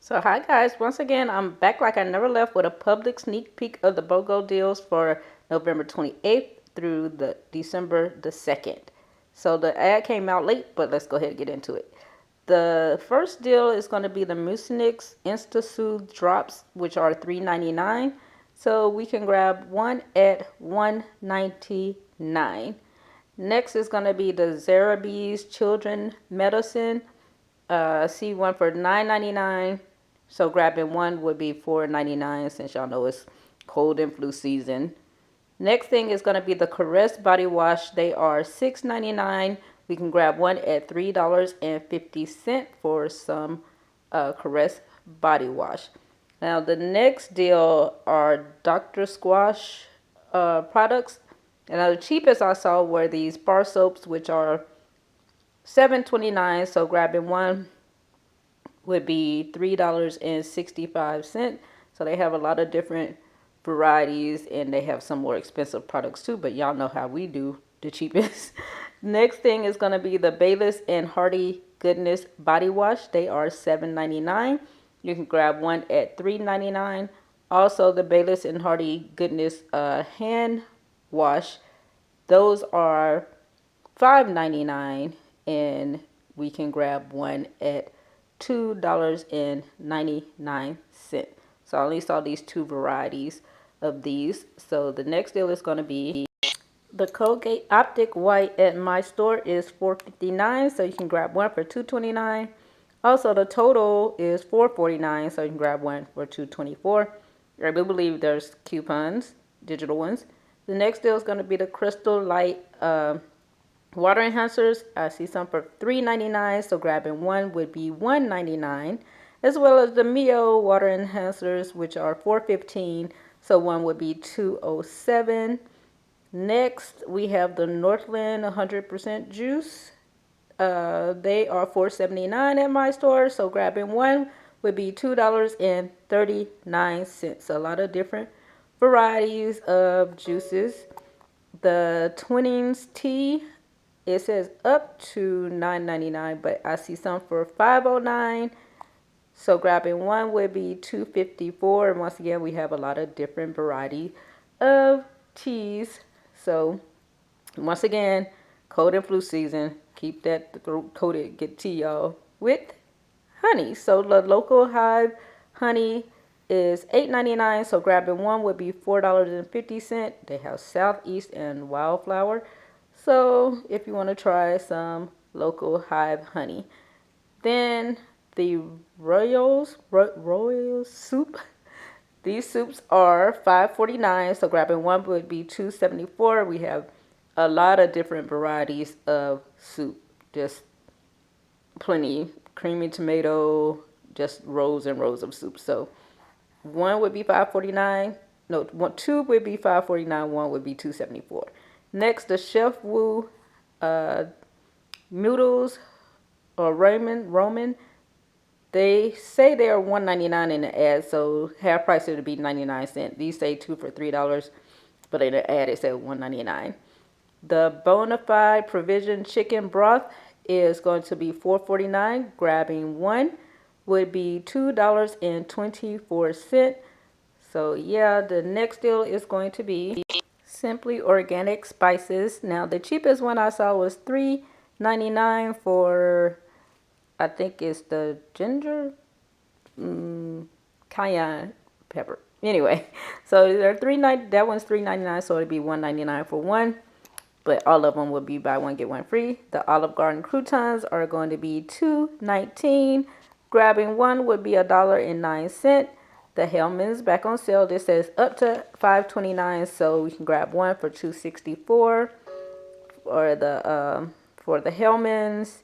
So hi guys, once again I'm back like I never left with a public sneak peek of the BOGO deals for November 28th through the December the 2nd. So the ad came out late, but let's go ahead and get into it. The first deal is going to be the Mucinex Insta Soothe Drops, which are $3.99. So we can grab one at $1.99. Next is going to be the Zarabee's Children Medicine. See one for $9.99. So grabbing one would be $4.99 since y'all know it's cold and flu season. Next thing is going to be the Caress Body Wash. They are $6.99. We can grab one at $3.50 for some Caress Body Wash. Now the next deal are Dr. Squash products. And the cheapest I saw were these bar soaps, which are $7.29. So grabbing one would be $3.65. So they have a lot of different varieties, and they have some more expensive products too, but y'all know how we do the cheapest. Next thing is going to be the Bayless and Hardy Goodness Body Wash. They are $7.99. You can grab one at $3.99. Also the Bayless and Hardy Goodness hand wash. Those are $5.99, and we can grab one at $2.99. So I only saw these two varieties of these. So the next deal is going to be the Colgate Optic White at my store is $4.59. So you can grab one for $2.29. Also the total is $4.49. So you can grab one for $2.24. I do believe there's coupons, digital ones. The next deal is going to be the Crystal Light water enhancers. I see some for $3.99, so grabbing one would be $1.99, as well as the Mio water enhancers, which are $4.15, so one would be $2.07. Next, we have the Northland 100% juice. They are $4.79 at my store, so grabbing one would be $2.39. A lot of different varieties of juices. The Twinings tea, it says up to $9.99, but I see some for $5.09. So grabbing one would be $2.54. And once again, we have a lot of different variety of teas. So once again, cold and flu season. Keep that throat coated. Get tea, y'all, with honey. So the local hive honey is $8.99. So grabbing one would be $4.50. They have Southeast and Wildflower. So if you want to try some local hive honey. Then the Royal soup. These soups are $5.49. So grabbing one would be $2.74. We have a lot of different varieties of soup. Just plenty. Creamy tomato, just rows and rows of soup. So one would be $5.49. No, two would be $5.49. One would be $2.74. Next, the Chef Wu noodles or Roman. They say they are $1.99 in the ad, so half price it would be 99¢. These say two for $3, but in the ad it said $1.99. The Bonafide Provision Chicken Broth is going to be $4.49. Grabbing one would be $2.24. So yeah, the next deal is going to be Simply Organic Spices. Now the cheapest one I saw was $3.99 for, I think it's the ginger cayenne pepper. Anyway, so they're $3.90. That one's $3.99, so it'd be $1.99 for one. But all of them would be buy one get one free. The Olive Garden croutons are going to be $2.19. Grabbing one would be $1.09. The Hellmann's back on sale. This says up to $5.29, so we can grab one for $2.64 or for the Hellmann's.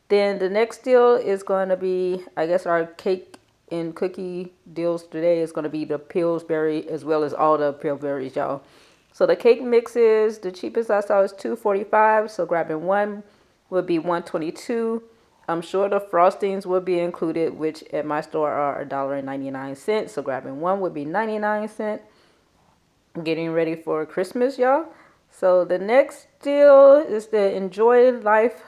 Then the next deal is going to be, I guess our cake and cookie deals today is going to be the Pillsbury, as well as all the Pillsbury's, y'all. So the cake mixes, the cheapest I saw is $2.45, so grabbing one would be $1.22. I'm sure the frostings will be included, which at my store are $1.99. So grabbing one would be 99¢. Getting ready for Christmas, y'all. So the next deal is the Enjoy Life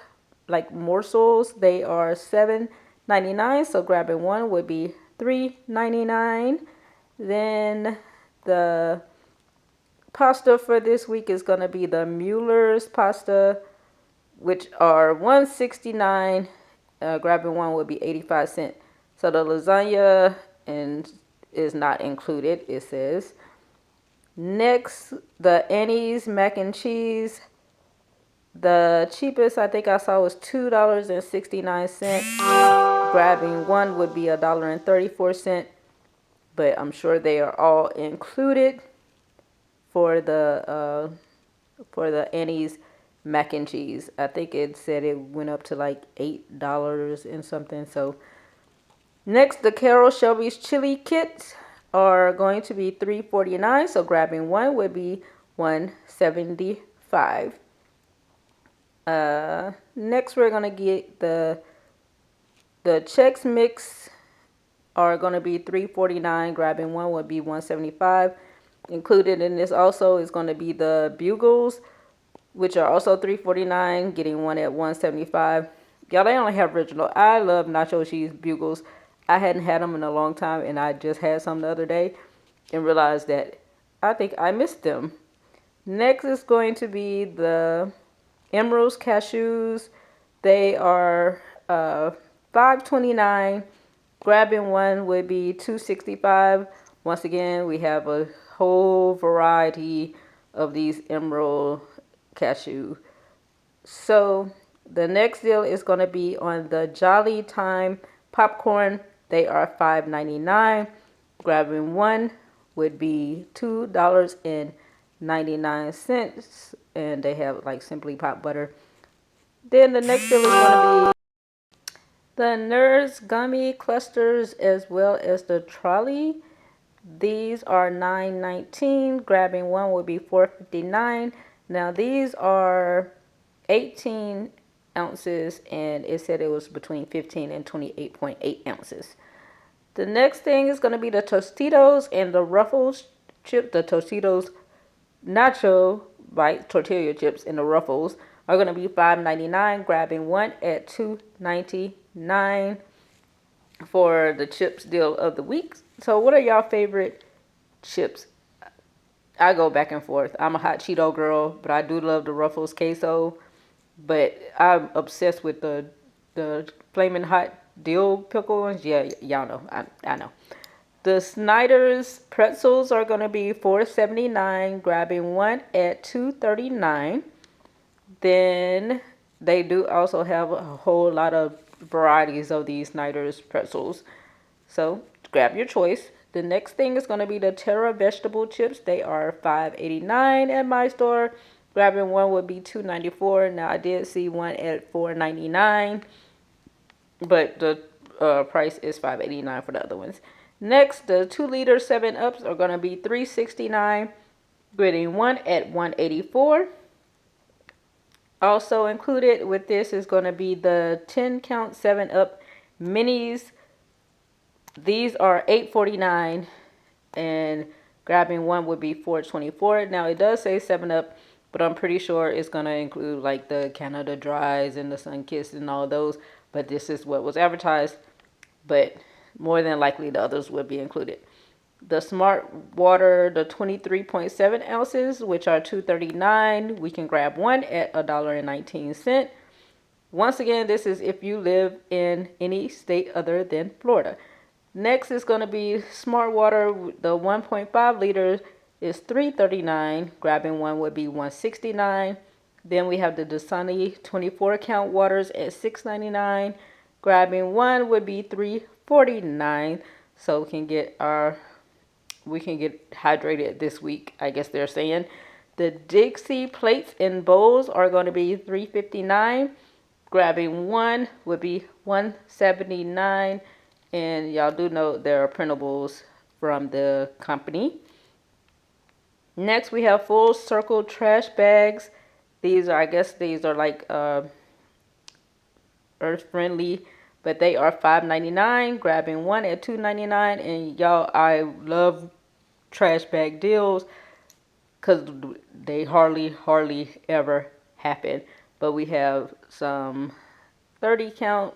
like morsels. They are $7.99. $2.99, so grabbing one would be $3.99. Then the pasta for this week is going to be the Mueller's pasta, which are $1.69. Grabbing one would be 85 cents. So the lasagna is not included, it says. Next, the Annie's mac and cheese. The cheapest I think I saw was $2.69. Grabbing one would be $1.34. But I'm sure they are all included for the Annie's mac and cheese. I think it said it went up to like $8 and something. So next, the Carol Shelby's chili kits are going to be $3.49. So grabbing one would be $1.75. Next, we're gonna get the Chex Mix are gonna be $3.49. Grabbing one would be $1.75. Included in this also is gonna be the Bugles, which are also $3.49. Getting one at $1.75. Y'all, they only have original. I love nacho cheese Bugles. I hadn't had them in a long time, and I just had some the other day and realized that I think I missed them. Next is going to be the Emerald's cashews. They are $5.29. Grabbing one would be $2.65. Once again, we have a whole variety of these Emerald cashew. So the next deal is going to be on the Jolly Time popcorn. They are $5.99. Grabbing one would be $2.99. And they have like Simply Pop butter. Then the next deal is going to be the Nerds gummy clusters as well as the trolley. These are $9.19. Grabbing one would be $4.59. Now these are 18 ounces, and it said it was between 15 and 28.8 ounces. The next thing is going to be the Tostitos and the Ruffles chip. The Tostitos nacho bite tortilla chips and the Ruffles are going to be $5.99. Grabbing one at $2.99 for the chips deal of the week. So what are y'all favorite chips? I go back and forth. I'm a hot Cheeto girl, but I do love the Ruffles queso. But I'm obsessed with the flaming hot dill pickle ones. Yeah, y'all know. I know. The Snyder's pretzels are going to be $4.79. Grabbing one at $2.39. Then they do also have a whole lot of varieties of these Snyder's pretzels. So grab your choice. The next thing is going to be the Terra vegetable chips. They are $5.89 at my store. Grabbing one would be $2.94. Now I did see one at $4.99, but the price is $5.89 for the other ones. Next, the 2-liter 7-Ups are going to be $3.69. Getting one at $1.84. Also included with this is going to be the 10-count 7-Up minis. These are $8.49, and grabbing one would be $4.24. Now it does say 7-Up, but I'm pretty sure it's going to include like the Canada Dries and the Sunkist and all those. But this is what was advertised. But more than likely the others would be included. The Smart Water, the 23.7 ounces, which are $2.39. We can grab one at $1.19. Once again, this is if you live in any state other than Florida. Next is going to be Smart Water. The 1.5 liters is $3.39. Grabbing one would be $1.69. Then we have the Dasani 24-count waters at $6.99. Grabbing one would be $3.49. So we can get hydrated this week, I guess they're saying. The Dixie plates and bowls are going to be $3.59. Grabbing one would be $1.79. And y'all do know there are printables from the company. Next, we have Full Circle trash bags. These are, I guess these are like earth friendly, but they are $5.99. Grabbing one at $2.99. And y'all, I love trash bag deals because they hardly ever happen. But we have some 30 count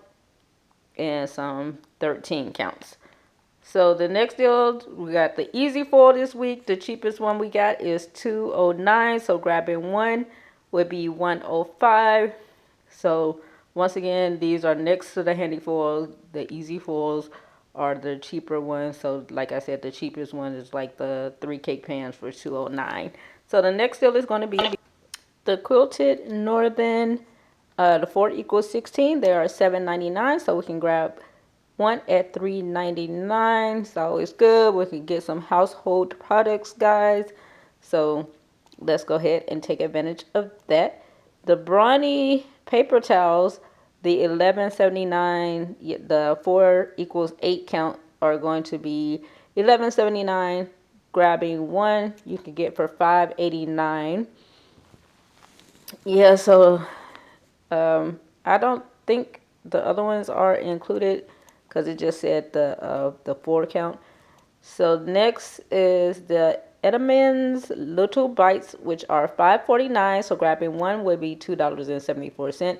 and some 13 counts. So the next deal, we got the easy foil this week. The cheapest one we got is $2.09. So grabbing one would be $1.05. So once again, these are next to the handy foils. The easy foils are the cheaper ones. So like I said, the cheapest one is like the 3 cake pans for $2.09. So the next deal is going to be the quilted northern. The 4 equals 16. They are $7.99. So we can grab one at $3.99. It's always good. We can get some household products, guys. So let's go ahead and take advantage of that. The brawny paper towels, the $11.79, the 4 equals 8 count are going to be $11.79. Grabbing one, you can get for $5.89. Yeah, so I don't think the other ones are included because it just said the 4 count. So next is the Edamons Little Bites, which are $5.49. So grabbing one would be $2.74.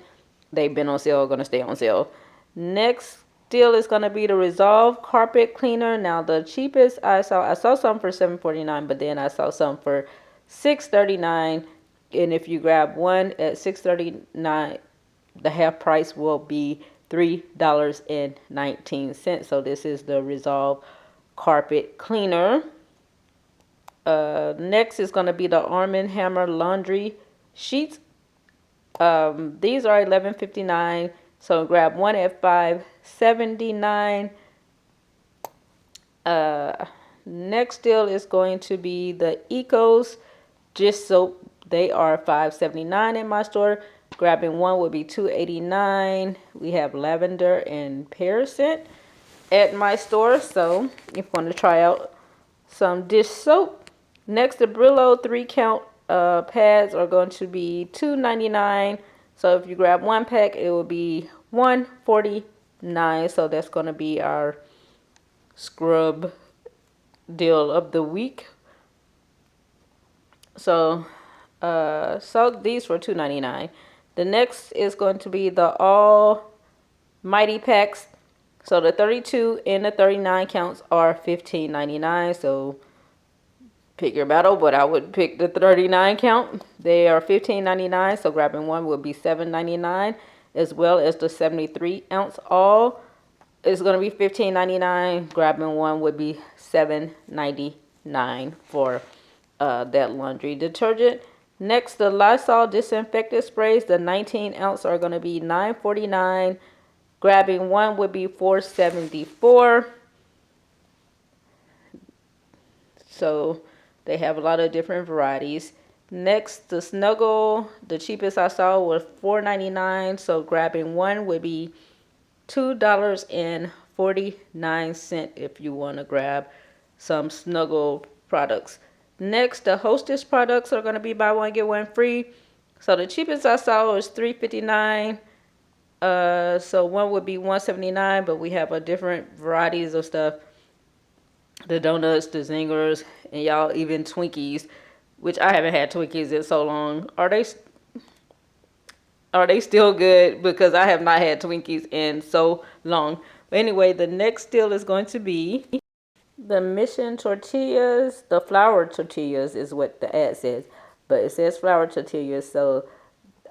They've been on sale, going to stay on sale. Next deal is going to be the Resolve Carpet Cleaner. Now the cheapest I saw some for $7.49, but then I saw some for $6.39. And if you grab one at $6.39, the half price will be $3.19. So this is the Resolve Carpet Cleaner. Next is going to be the Arm & Hammer Laundry Sheets. These are $11.59. So grab one at $5.79. Next deal is going to be the Ecos Dish Soap. They are $5.79 in my store. Grabbing one would be $2.89. We have lavender and pear scent at my store. So if you want to try out some dish soap. Next, the Brillo 3 count pads are going to be $2.99. So if you grab one pack, it will be $1.49. So that's going to be our scrub deal of the week. So these for $2.99. The next is going to be the Almighty Packs. So the 32 and the 39 counts are $15.99. So pick your battle, but I would pick the 39 count. They are $15.99. So grabbing one would be $7.99, as well as the 73 ounce all is going to be $15.99. Grabbing one would be $7.99 for that laundry detergent. Next, the Lysol disinfectant sprays, the 19 ounce are going to be $9.49. Grabbing one would be $4.74. So they have a lot of different varieties. Next, the Snuggle, the cheapest I saw was $4.99. So grabbing one would be $2.49 if you want to grab some Snuggle products. Next, the Hostess products are going to be buy one get one free. So the cheapest I saw was $3.59. So one would be $1.79, but we have a different varieties of stuff. The donuts, the zingers, and y'all even Twinkies, which I haven't had Twinkies in so long. Are they still good? Because I have not had Twinkies in so long. But anyway, the next deal is going to be the Mission tortillas. The flour tortillas is what the ad says, but it says flour tortillas. So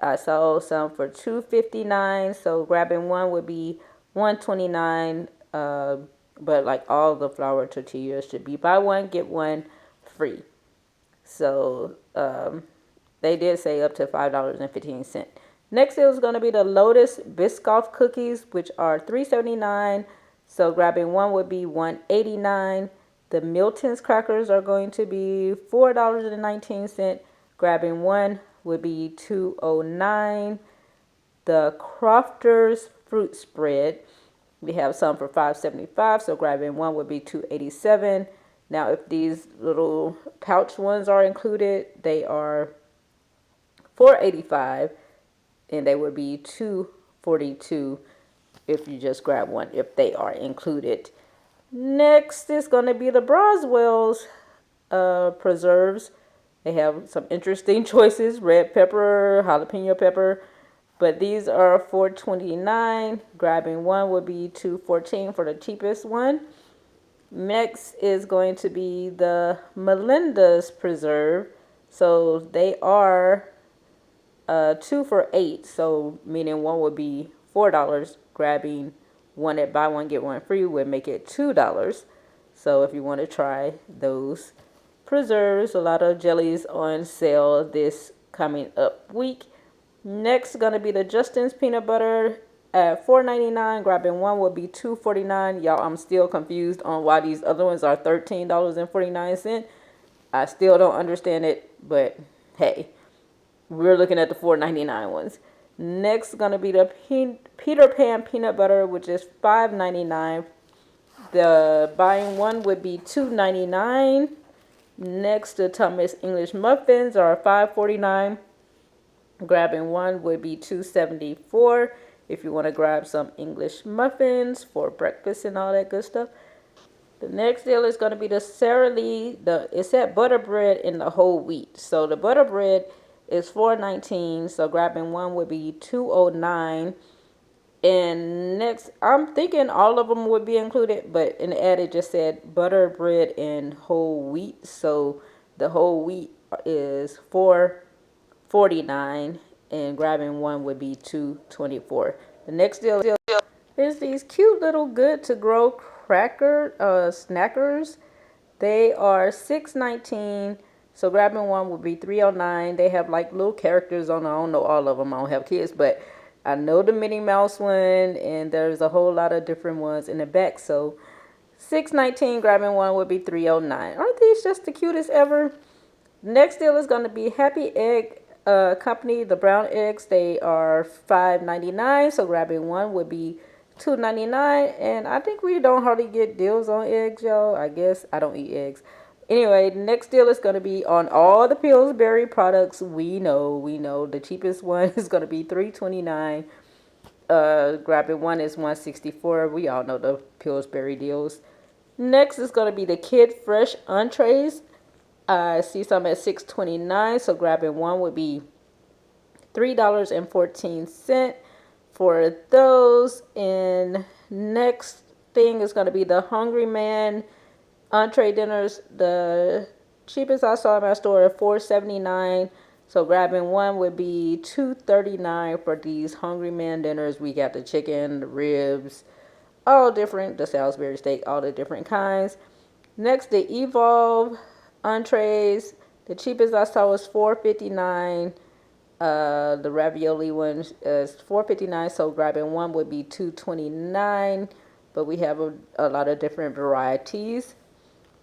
I saw some for $2.59. So grabbing one would be $1.29. But like all the flour tortillas should be buy one get one free. So they did say up to $5.15. Next is going to be the Lotus Biscoff cookies, which are $3.79. So grabbing one would be $1.89. The Milton's crackers are going to be $4.19. Grabbing one would be $2.09. The Crofters fruit spread, we have some for $5.75. So grabbing one would be $2.87. Now, if these little pouch ones are included, they are $4.85, and they would be $2.42 if you just grab one, if they are included. Next is going to be the Broswell's preserves. They have some interesting choices: red pepper, jalapeno pepper, But these are $4.29. Grabbing one would be $2.14 for the cheapest one. Next is going to be the Melinda's Preserve. So they are 2 for $8. So meaning one would be $4. Grabbing one at buy one get one free would make it $2. So if you want to try those preserves, a lot of jellies on sale this coming up week. Next gonna be the Justin's peanut butter at $4.99. Grabbing one would be $2.49. Y'all, I'm still confused on why these other ones are $13.49. I still don't understand it, but hey, we're looking at the $4.99 ones. Next gonna be the Peter Pan peanut butter, which is $5.99. The buying one would be $2.99. Next, the Thomas English muffins are $5.49. Grabbing one would be $2.74 if you want to grab some English muffins for breakfast and all that good stuff. The next deal is going to be the Sara Lee. It's that butter bread in the whole wheat. So the butter bread is $4.19. So grabbing one would be $2.09. And next, I'm thinking all of them would be included, but in the ad it just said butter bread and whole wheat. So the whole wheat is $4.49, and grabbing one would be $2.24. The next deal is these cute little good to grow snackers. They are $6.19. So grabbing one would be $3.09. They have like little characters on. I don't know all of them. I don't have kids, but I know the Minnie Mouse one, and there's a whole lot of different ones in the back. So $6.19, grabbing one would be $3.09. Aren't these just the cutest ever? Next deal is going to be Happy Egg Company. The brown eggs, they are $5.99. So grabbing one would be $2.99. And I think we don't hardly get deals on eggs, y'all. I guess I don't eat eggs. Anyway, next deal is going to be on all the Pillsbury products. We know the cheapest one is going to be $3.29. Grabbing one is $1.64. We all know the Pillsbury deals. Next is going to be the Kid Fresh entrees. I see some at $6.29. So grabbing one would be $3.14 for those. And next thing is going to be the Hungry Man entree dinners. The cheapest I saw in my store at $4.79. So grabbing one would be $2.39 for these Hungry Man dinners. We got the chicken, the ribs, all different, the Salisbury steak, all the different kinds. Next, the Evolve entrees. The cheapest I saw was $4.59. The ravioli one is $4.59. So grabbing one would be $2.29. But we have a lot of different varieties.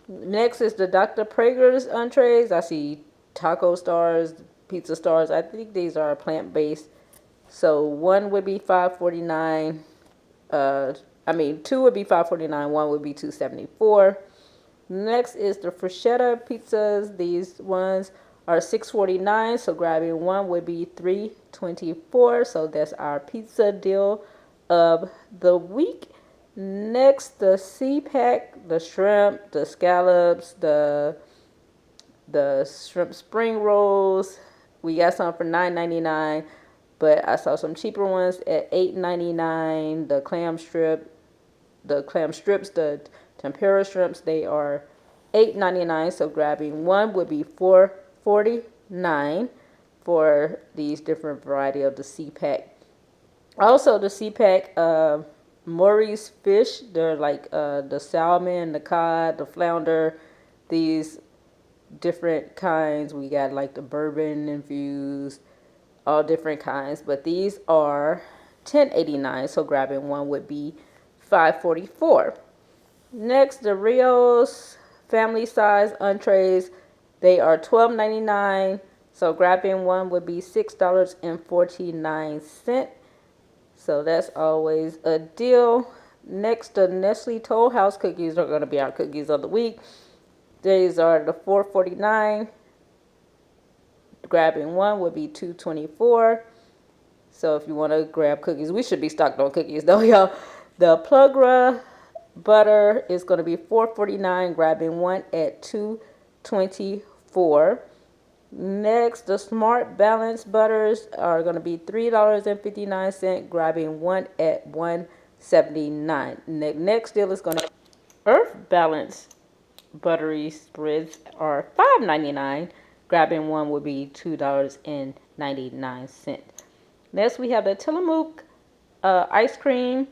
Next is the Dr. Prager's entrees. I see taco stars, pizza stars. I think these are plant-based. So one would be $5.49. Two would be $5.49. One would be $2.74. Next is the Freschetta pizzas. These ones are $6.49. So grabbing one would be $3.24. So that's our pizza deal of the week. Next, the C-Pack, the shrimp, the scallops, the shrimp spring rolls. We got some for $9.99, but I saw some cheaper ones at $8.99. The clam strips, the tempura shrimps, they are $8.99. So grabbing one would be $4.49 for these different variety of the C-Pack. Also, the C-Pack, Maury's fish, they're like the salmon, the cod, the flounder, these different kinds. We got like the bourbon infused, all different kinds, but these are $10.89. So grabbing one would be $5.44. Next, the Rio's family size entrees, they are $12.99. So grabbing one would be $6.49. So that's always a deal. Next, the Nestle Toll House cookies are going to be our cookies of the week. These are the $4.49. Grabbing one would be $2.24. So if you want to grab cookies, we should be stocked on cookies though, y'all. The Plugra butter is going to be $4.49. Grabbing one at $2.24. Next, the Smart Balance butters are going to be $3.59, grabbing one at $1.79. Next deal is going to Earth Balance buttery spreads are $5.99. Grabbing one would be $2.99. Next, we have the Tillamook ice cream.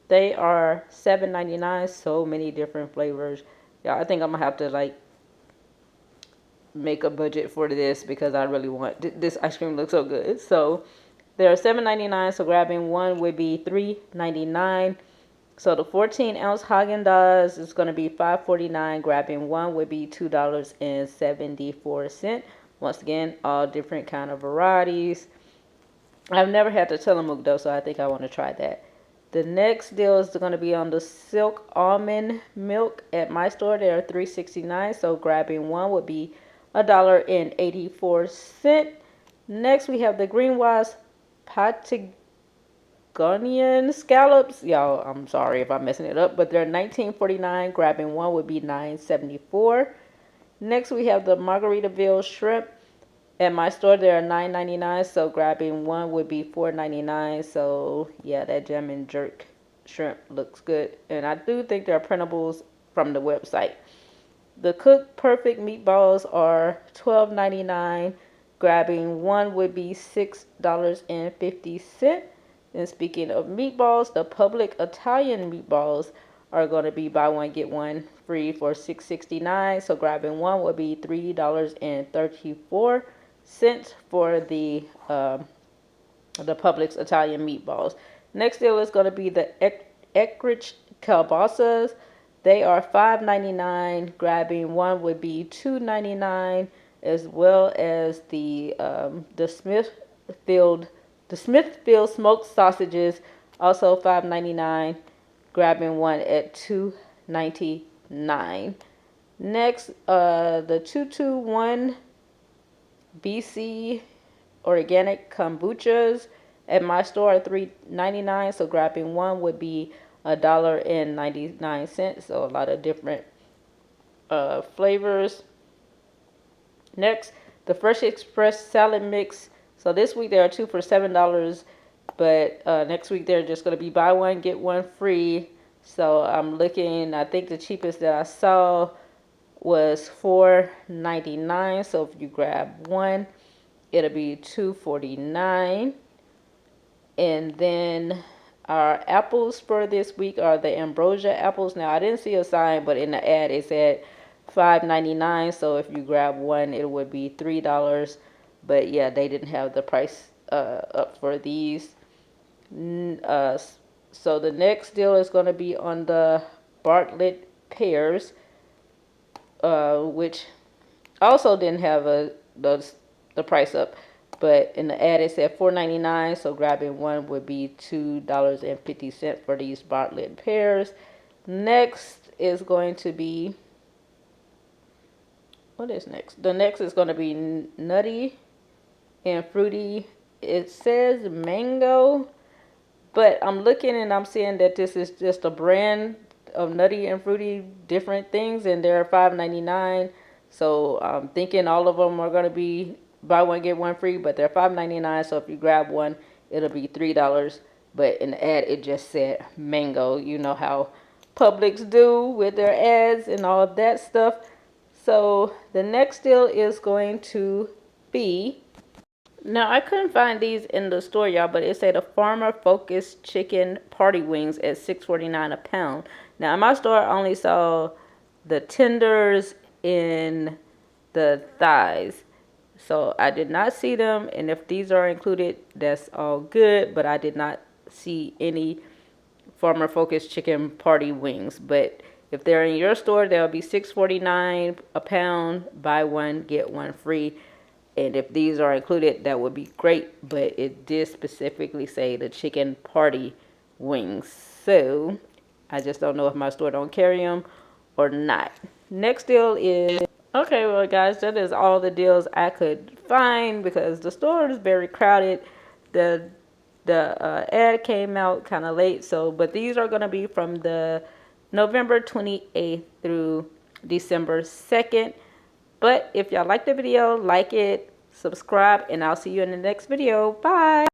They are $7.99. So many different flavors. Yeah, I think I'm gonna have to like make a budget for this because I really want this ice cream looks so good. So they're $7.99. So grabbing one would be $3.99. So the 14-ounce Haagen-Dazs is going to be $5.49. Grabbing one would be $2.74. Once again, all different kind of varieties. I've never had the Tillamook though, so I think I want to try that. The next deal is going to be on the Silk Almond Milk at my store. They are $3.69. So grabbing one would be $1.84. Next, we have the Greenwise Patagonian scallops. Y'all, I'm sorry if I'm messing it up, but they're $19.49. Grabbing one would be $9.74. Next, we have the Margaritaville shrimp. At my store, they're $9.99. So grabbing one would be $4.99. So yeah, that gem and jerk shrimp looks good, and I do think they're printables from the website. The Cook Perfect meatballs are $12.99. Grabbing one would be $6.50. And speaking of meatballs, the Publix Italian meatballs are going to be buy one get one free for $6.69. So grabbing one would be $3.34 for the Publix Italian meatballs. Next deal is going to be the Eckrich kielbasas. They are $5.99. Grabbing one would be $2.99, as well as the Smithfield smoked sausages, also $5.99. Grabbing one at $2.99. Next, the 221 BC organic kombuchas at my store are $3.99. So grabbing one would be $1.99. So a lot of different flavors. Next, the Fresh Express salad mix. So this week there are two for $7, but next week they're just going to be buy one get one free. So I'm looking. I think the cheapest that I saw was $4.99. So if you grab one, it'll be $2.49. And then our apples for this week are the ambrosia apples. Now I didn't see a sign, but in the ad it said $5.99. So if you grab one, it would be $3. But yeah, they didn't have the price up for these. So the next deal is going to be on the Bartlett pears, which also didn't have the price up, but in the ad it said $4.99. So grabbing one would be $2.50 for these Bartlett pears. Next is going to be, what is next? The next is going to be nutty and fruity. It says mango, but I'm looking and I'm seeing that this is just a brand of nutty and fruity different things, and they're $5.99. So I'm thinking all of them are going to be buy one get one free, but they're $5.99. So if you grab one, it'll be $3. But in the ad it just said mango. You know how Publix do with their ads and all of that stuff. So the next deal is going to be, now I couldn't find these in the store, y'all, but it said a farmer focused chicken party wings at $6.49 a pound. Now in my store I only saw the tenders in the thighs, so I did not see them, and if these are included, that's all good, but I did not see any farmer focused chicken party wings. But if they're in your store, they'll be $6.49 a pound, buy one get one free. And if these are included, that would be great, but it did specifically say the chicken party wings, so I just don't know if my store don't carry them or not. Next deal is, okay, well guys, that is all the deals I could find because the store is very crowded. The ad came out kind of late, so, but these are going to be from the November 28th through December 2nd. But if y'all like the video, like it, subscribe, and I'll see you in the next video. Bye.